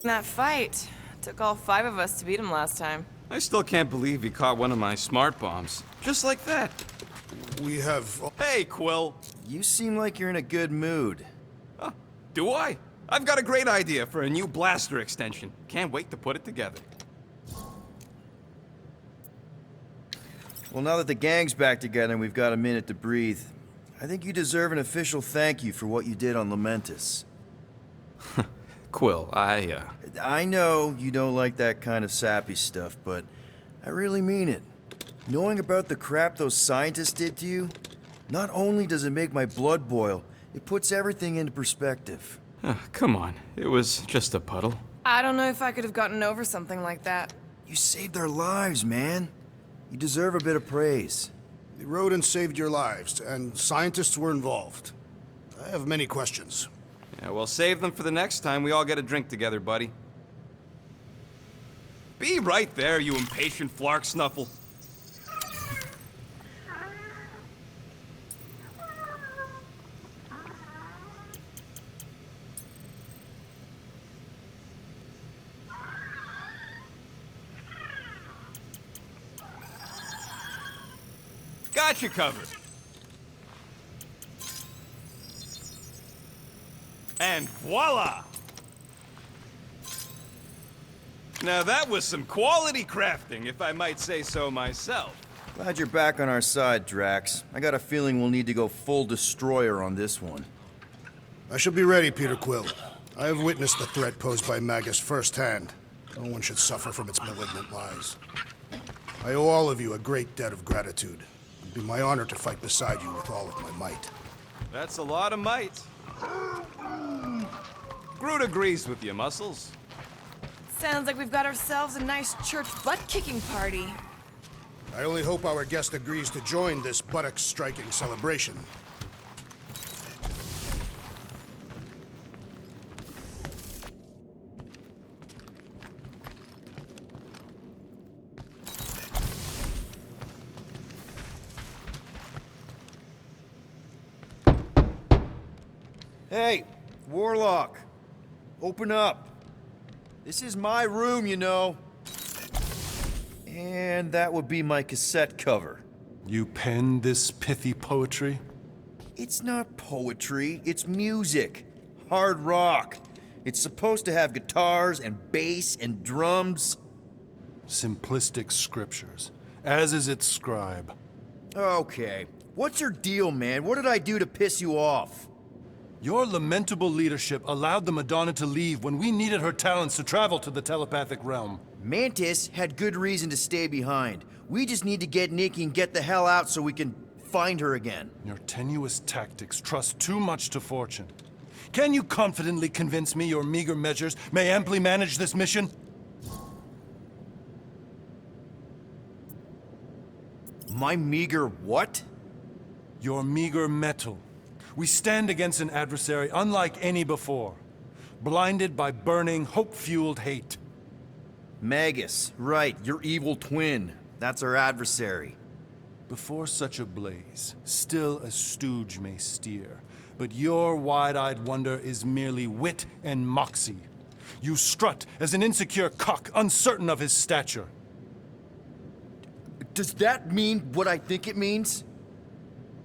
That fight. Took all 5 of us to beat him last time. I still can't believe he caught one of my smart bombs. Just like that. We have... Hey, Quill. You seem like you're in a good mood. Huh, do I? I've got a great idea for a new blaster extension. Can't wait to put it together. Well, now that the gang's back together and we've got a minute to breathe, I think you deserve an official thank you for what you did on Lamentus. Quill, I know you don't like that kind of sappy stuff, but I really mean it. Knowing about the crap those scientists did to you, not only does it make my blood boil, it puts everything into perspective. come on. It was just a puddle. I don't know if I could have gotten over something like that. You saved our lives, man. You deserve a bit of praise. The rodents saved your lives, and scientists were involved. I have many questions. Yeah, well, save them for the next time we all get a drink together, buddy. Be right there, you impatient flark snuffle. Got you covered. And voila! Now that was some quality crafting, if I might say so myself. Glad you're back on our side, Drax. I got a feeling we'll need to go full destroyer on this one. I shall be ready, Peter Quill. I have witnessed the threat posed by Magus firsthand. No one should suffer from its malignant lies. I owe all of you a great debt of gratitude. It'd be my honor to fight beside you with all of my might. That's a lot of might. Groot agrees with you, Muscles. Sounds like we've got ourselves a nice church butt-kicking party. I only hope our guest agrees to join this buttocks-striking celebration. Hey, Warlock. Open up. This is my room, you know. And that would be my cassette cover. You penned this pithy poetry? It's not poetry, it's music. Hard rock. It's supposed to have guitars and bass and drums. Simplistic scriptures, as is its scribe. Okay. What's your deal, man? What did I do to piss you off? Your lamentable leadership allowed the Madonna to leave when we needed her talents to travel to the telepathic realm. Mantis had good reason to stay behind. We just need to get Nikki and get the hell out so we can find her again. Your tenuous tactics trust too much to fortune. Can you confidently convince me your meager measures may amply manage this mission? My meager what? Your meager metal. We stand against an adversary unlike any before, blinded by burning, hope-fueled hate. Magus, right, your evil twin. That's our adversary. Before such a blaze, still a stooge may steer, but your wide-eyed wonder is merely wit and moxie. You strut as an insecure cock, uncertain of his stature. Does that mean what I think it means?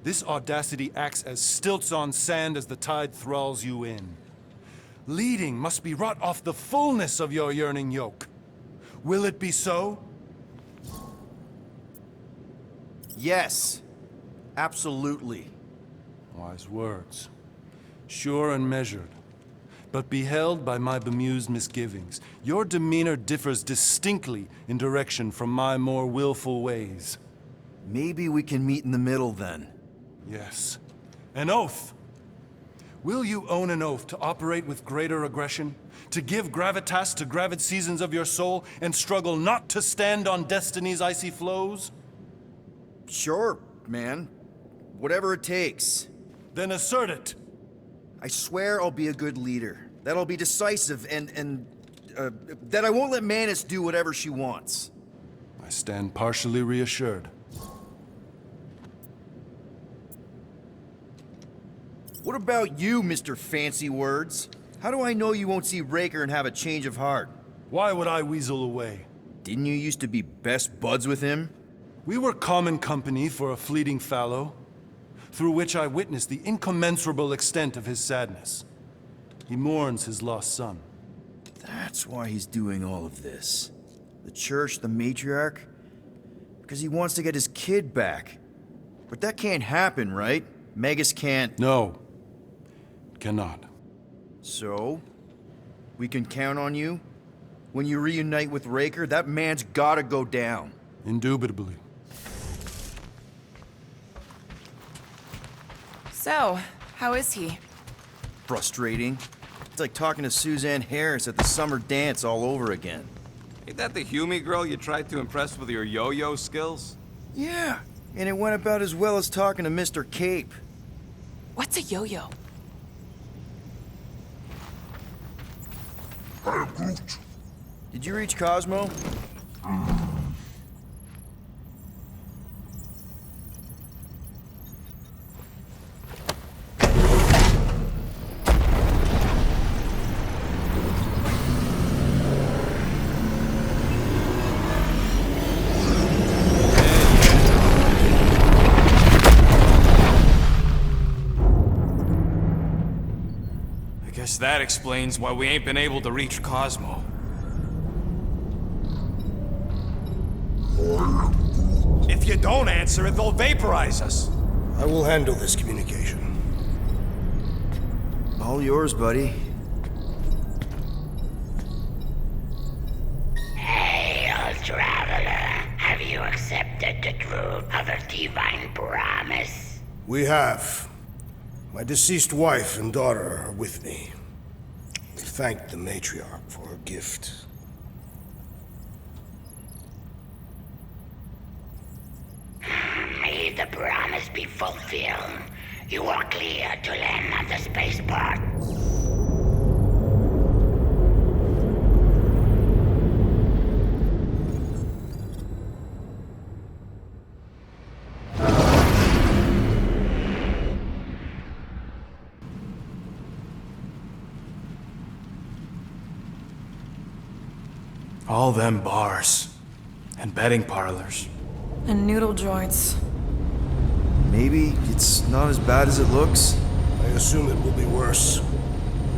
This audacity acts as stilts on sand as the tide thralls you in. Leading must be wrought off the fullness of your yearning yoke. Will it be so? Yes. Absolutely. Wise words. Sure and measured. But beheld by my bemused misgivings, your demeanor differs distinctly in direction from my more willful ways. Maybe we can meet in the middle then. Yes. An oath! Will you own an oath to operate with greater aggression? To give gravitas to gravid seasons of your soul and struggle not to stand on destiny's icy flows? Sure, man. Whatever it takes. Then assert it! I swear I'll be a good leader. That I'll be decisive and that I won't let Manus do whatever she wants. I stand partially reassured. What about you, Mr. Fancy Words? How do I know you won't see Raker and have a change of heart? Why would I weasel away? Didn't you used to be best buds with him? We were common company for a fleeting fallow, through which I witnessed the incommensurable extent of his sadness. He mourns his lost son. That's why he's doing all of this. The church, the matriarch? Because he wants to get his kid back. But that can't happen, right? Magus can't... No, cannot. So? We can count on you? When you reunite with Raker, that man's gotta go down. Indubitably. So, how is he? Frustrating. It's like talking to Suzanne Harris at the summer dance all over again. Ain't that the Hume girl you tried to impress with your yo-yo skills? Yeah, and it went about as well as talking to Mr. Cape. What's a yo-yo? Did you reach Cosmo? I guess that explains why we ain't been able to reach Cosmo. If you don't answer it, they'll vaporize us. I will handle this communication. All yours, buddy. Hey, old traveler, have you accepted the truth of a divine promise? We have. My deceased wife and daughter are with me. We thank the matriarch for her gift. May the promise be fulfilled. You are clear to land on the spaceport. All them bars and betting parlors. And noodle joints. Maybe it's not as bad as it looks. I assume it will be worse.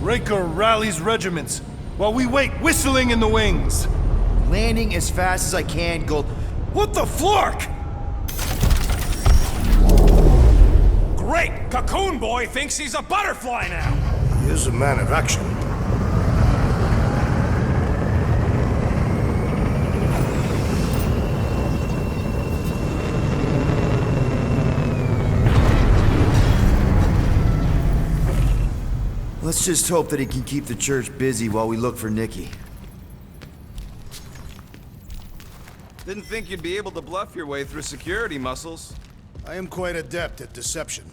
Raker rallies regiments, while we wait whistling in the wings. Landing as fast as I can, Gold. What the flark? Great! Cocoon Boy thinks he's a butterfly now! He is a man of action. Let's just hope that he can keep the church busy while we look for Nikki. Didn't think you'd be able to bluff your way through security muscles. I am quite adept at deception.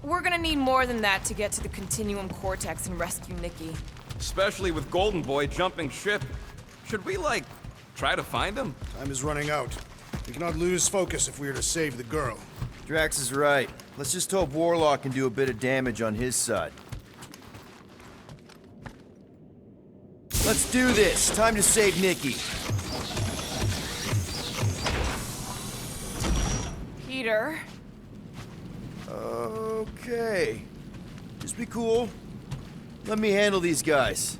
We're gonna need more than that to get to the Continuum Cortex and rescue Nikki. Especially with Golden Boy jumping ship. Should we, like, try to find him? Time is running out. We cannot lose focus if we are to save the girl. Drax is right. Let's just hope Warlock can do a bit of damage on his side. Let's do this. Time to save Nikki. Peter? Okay. Just be cool. Let me handle these guys.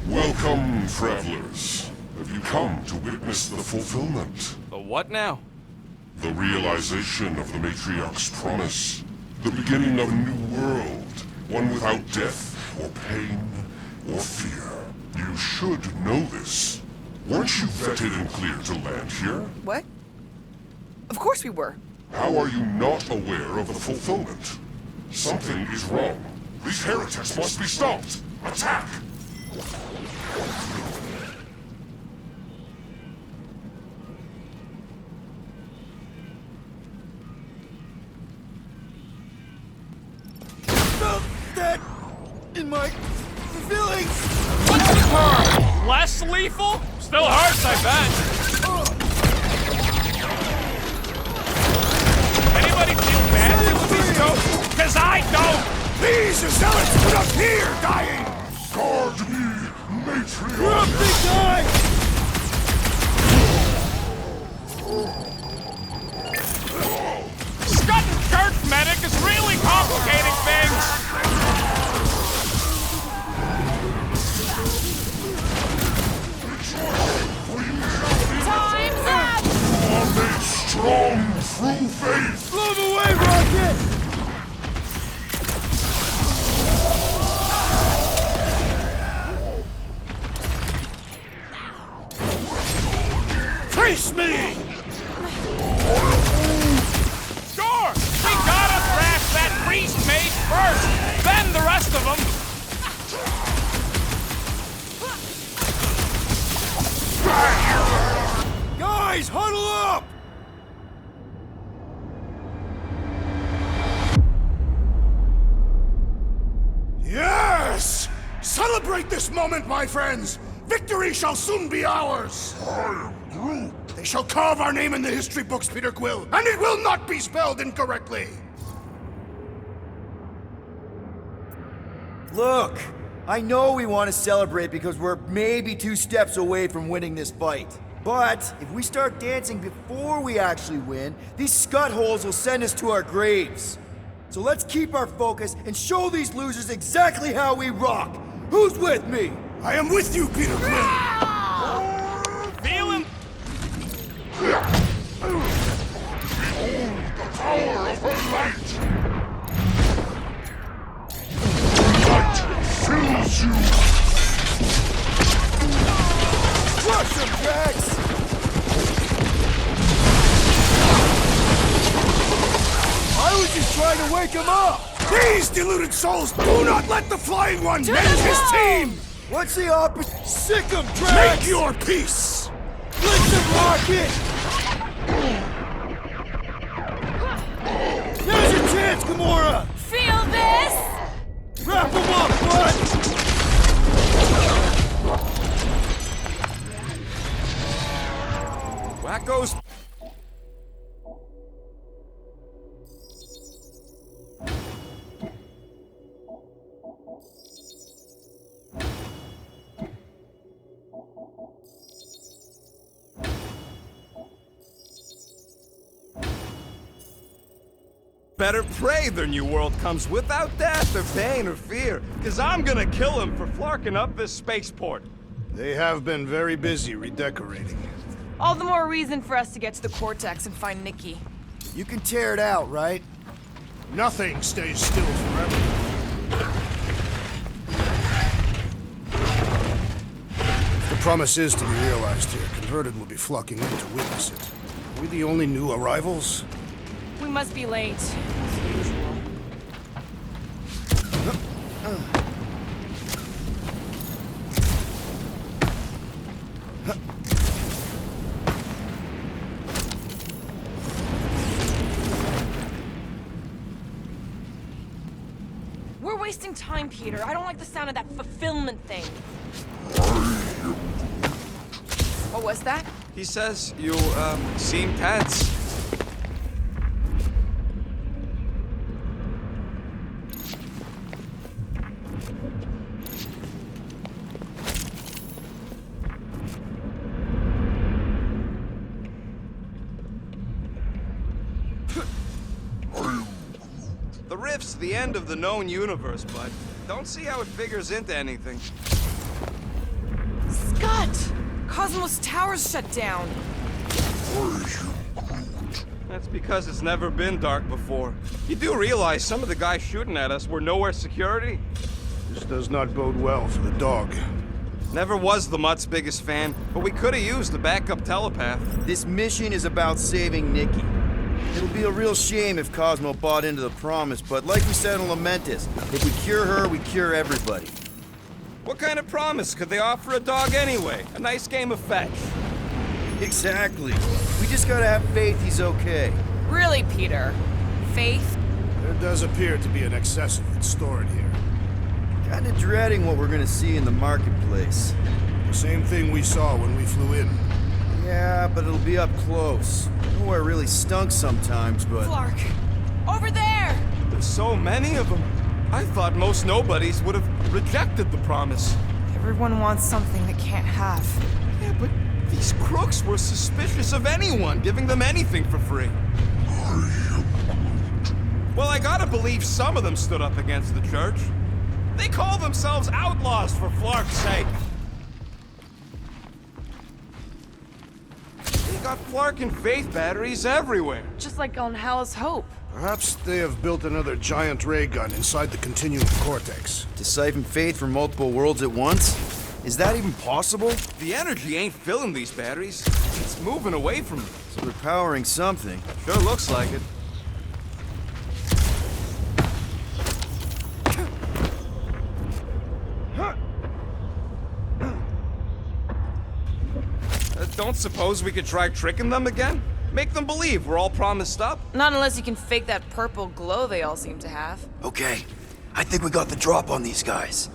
Welcome, travelers. Have you come to witness the fulfillment? The what now? The realization of the Matriarch's promise. The beginning of a new world. One without death, or pain, or fear. You should know this. Weren't you vetted and cleared to land here? What? Of course we were. How are you not aware of the fulfillment? Something is wrong. These heretics must be stopped. Attack! Felt that in my feelings. Less lethal? Still hurts, I bet. Anybody feel bad for these ghosts? Cause I don't! These zealots put up here, dying! Guard me, Matriarch! We're up, big guy! Scutting church medic is really complicating things! Time's up! Are made strong through faith! Move away, Rocket! Face me! Sure! We gotta thrash that priest mage first, then the rest of them! Guys, huddle up! Yes! Celebrate this moment, my friends! Victory shall soon be ours! I am Groot! They shall carve our name in the history books, Peter Quill, and it will not be spelled incorrectly! Look, I know we want to celebrate because we're maybe 2 steps away from winning this fight. But if we start dancing before we actually win, these scut holes will send us to our graves. So let's keep our focus and show these losers exactly how we rock. Who's with me? I am with you, Peter Quill! Feeling Behold the power of her light! Light fills you! Crush them, Drax! I was just trying to wake him up! These deluded souls do not let the Flying One mend his team! What's the opposite? Sick 'em, Drax! Make your peace! Blitz him, Rocket! Now's your chance, Gamora! Feel this? Wrap him up, bud! wackos. Better pray their new world comes without death or pain or fear, because I'm gonna kill him for flarking up this spaceport. They have been very busy redecorating. All the more reason for us to get to the Cortex and find Nikki. You can tear it out, right? Nothing stays still forever. If the promise is to be realized here, Converted will be flocking in to witness it. Are we the only new arrivals? We must be late, as usual. We're wasting time, Peter. I don't like the sound of that fulfillment thing. What was that? He says you, seem tense. The rift's the end of the known universe, but don't see how it figures into anything. Scott! Cosmos Tower's shut down. That's because it's never been dark before. You do realize some of the guys shooting at us were nowhere security? This does not bode well for the dog. Never was the Mutt's biggest fan, but we could have used a backup telepath. This mission is about saving Nikki. It'll be a real shame if Cosmo bought into the promise, but like we said in Lamentus, if we cure her, we cure everybody. What kind of promise could they offer a dog anyway? A nice game of fetch. Exactly. We just gotta have faith he's okay. Really, Peter? Faith? There does appear to be an excess of it stored here. Kinda dreading what we're gonna see in the marketplace. The Same thing we saw when we flew in. Yeah, but it'll be up close. Nowhere really stunk sometimes, but... Flark! Over there! There's so many of them. I thought most nobodies would have rejected the promise. Everyone wants something they can't have. Yeah, but these crooks were suspicious of anyone giving them anything for free. Well, I gotta believe some of them stood up against the church. They call themselves outlaws for Flark's sake. They got Flark and Faith batteries everywhere. Just like on Hala's Hope. Perhaps they have built another giant ray gun inside the continuum vortex. To siphon Faith from multiple worlds at once? Is that even possible? The energy ain't filling these batteries. It's moving away from them. So they're powering something. Sure looks like it. Don't suppose we could try tricking them again? Make them believe we're all promised up? Not unless you can fake that purple glow they all seem to have. Okay, I think we got the drop on these guys.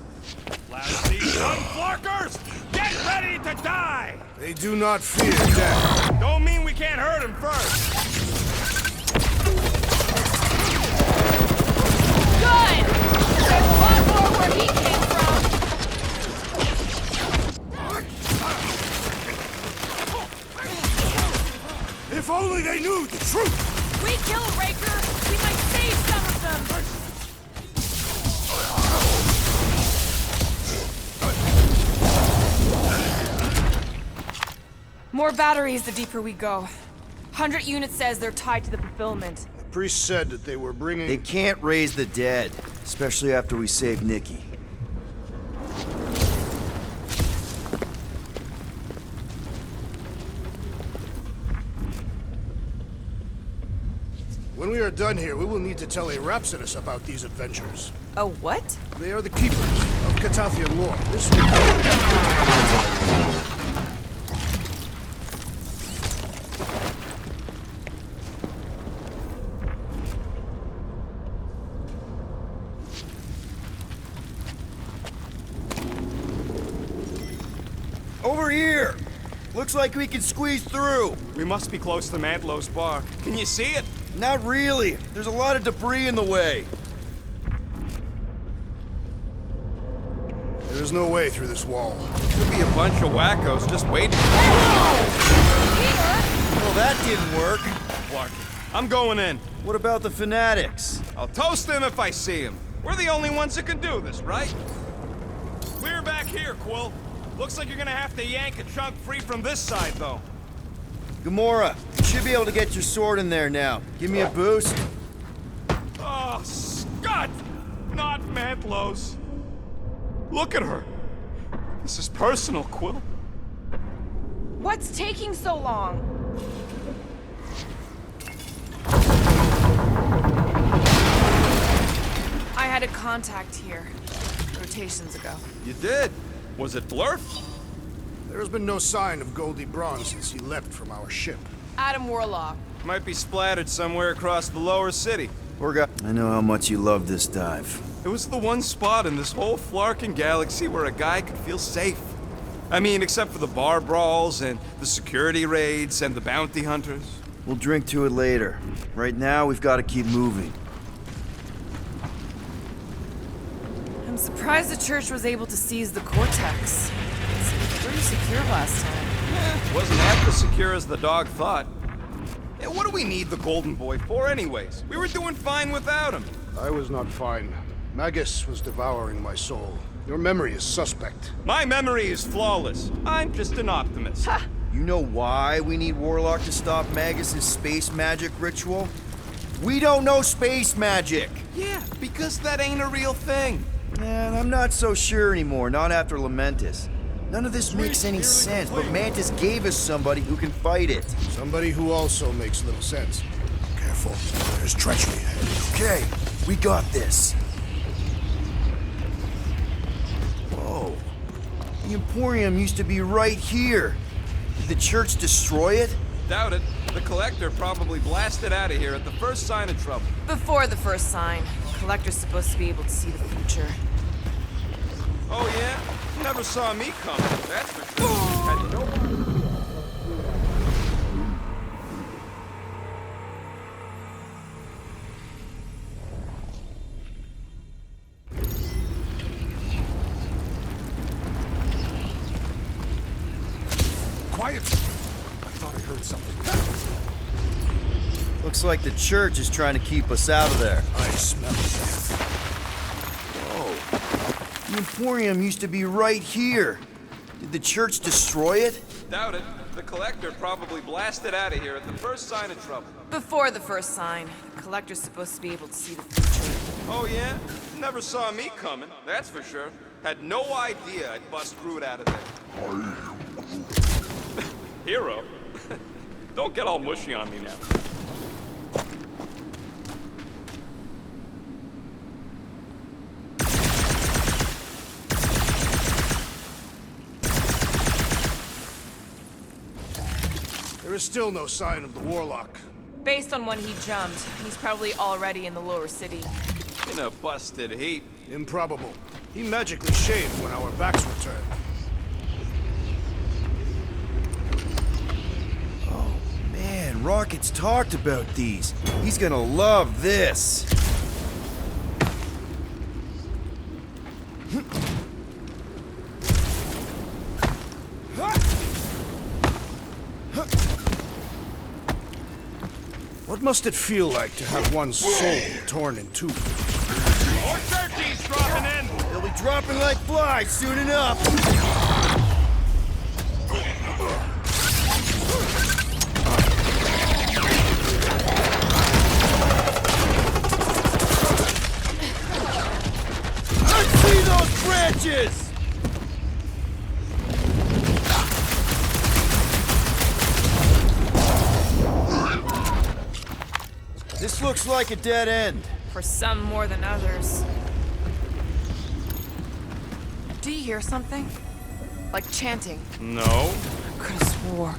Last these young Flarkers, get ready to die! They do not fear death. Don't mean we can't hurt them first. Good! There's a lot more where he came from! If only they knew the truth! We kill Raker, we might save some of them! More batteries the deeper we go. 100 units says they're tied to the fulfillment. The priest said that they were bringing... They can't raise the dead, especially after we save Nikki. When we are done here, we will need to tell a Rhapsodus about these adventures. Oh, what? They are the keepers of Catathian lore. This Over here! Looks like we can squeeze through. We must be close to Mantlow's bar. Can you see it? Not really. There's a lot of debris in the way. There is no way through this wall. Could be a bunch of wackos just waiting. Well, that didn't work. Clark, I'm going in. What about the fanatics? I'll toast them if I see them. We're the only ones that can do this, right? Clear back here, Quill. Looks like you're gonna have to yank a chunk free from this side, though. Gamora, you should be able to get your sword in there now. Give me a boost. Oh, Scott! Not Mantlow's. Look at her. This is personal, Quill. What's taking so long? I had a contact here, rotations ago. You did? Was it Blurf? There has been no sign of Goldie Braun since he left from our ship. Adam Warlock. Might be splattered somewhere across the lower city. I know how much you love this dive. It was the one spot in this whole Flarkin galaxy where a guy could feel safe. I mean, except for the bar brawls and the security raids and the bounty hunters. We'll drink to it later. Right now, we've got to keep moving. I'm surprised the church was able to seize the Cortex. It seemed pretty secure last time. Wasn't half as secure as the dog thought. Yeah, what do we need the Golden Boy for anyways? We were doing fine without him. I was not fine. Magus was devouring my soul. Your memory is suspect. My memory is flawless. I'm just an optimist. Ha! You know why we need Warlock to stop Magus's space magic ritual? We don't know space magic! Yeah, because that ain't a real thing. And I'm not so sure anymore, not after Lamentus. None of this makes any sense, but Mantis gave us somebody who can fight it. Somebody who also makes little sense. Careful, there's treachery ahead. Okay, we got this. Whoa. The Emporium used to be right here. Did the church destroy it? Doubt it. The Collector probably blasted out of here at the first sign of trouble. Before the first sign, Collector's supposed to be able to see the future. Oh, yeah? Never saw me coming, that's for sure. Had no... Quiet! I thought I heard something. Looks like the church is trying to keep us out of there. I smell death. The Emporium used to be right here. Did the church destroy it? Doubt it. The Collector probably blasted out of here at the first sign of trouble. Before the first sign, the Collector's supposed to be able to see the future. Oh, yeah? Never saw me coming, that's for sure. Had no idea I'd bust Groot out of there. Hero? Don't get all mushy on me now. There is still no sign of the Warlock. Based on when he jumped, he's probably already in the lower city. In a busted heap. Improbable. He magically shaved when our backs were turned. Man, Rocket's talked about these. He's gonna love this. What must it feel like to have one's soul torn in two? More turkeys dropping in! They'll be dropping like flies soon enough. I see those branches! This looks like a dead end. For some more than others. Do you hear something? Like chanting. No. I could have swore.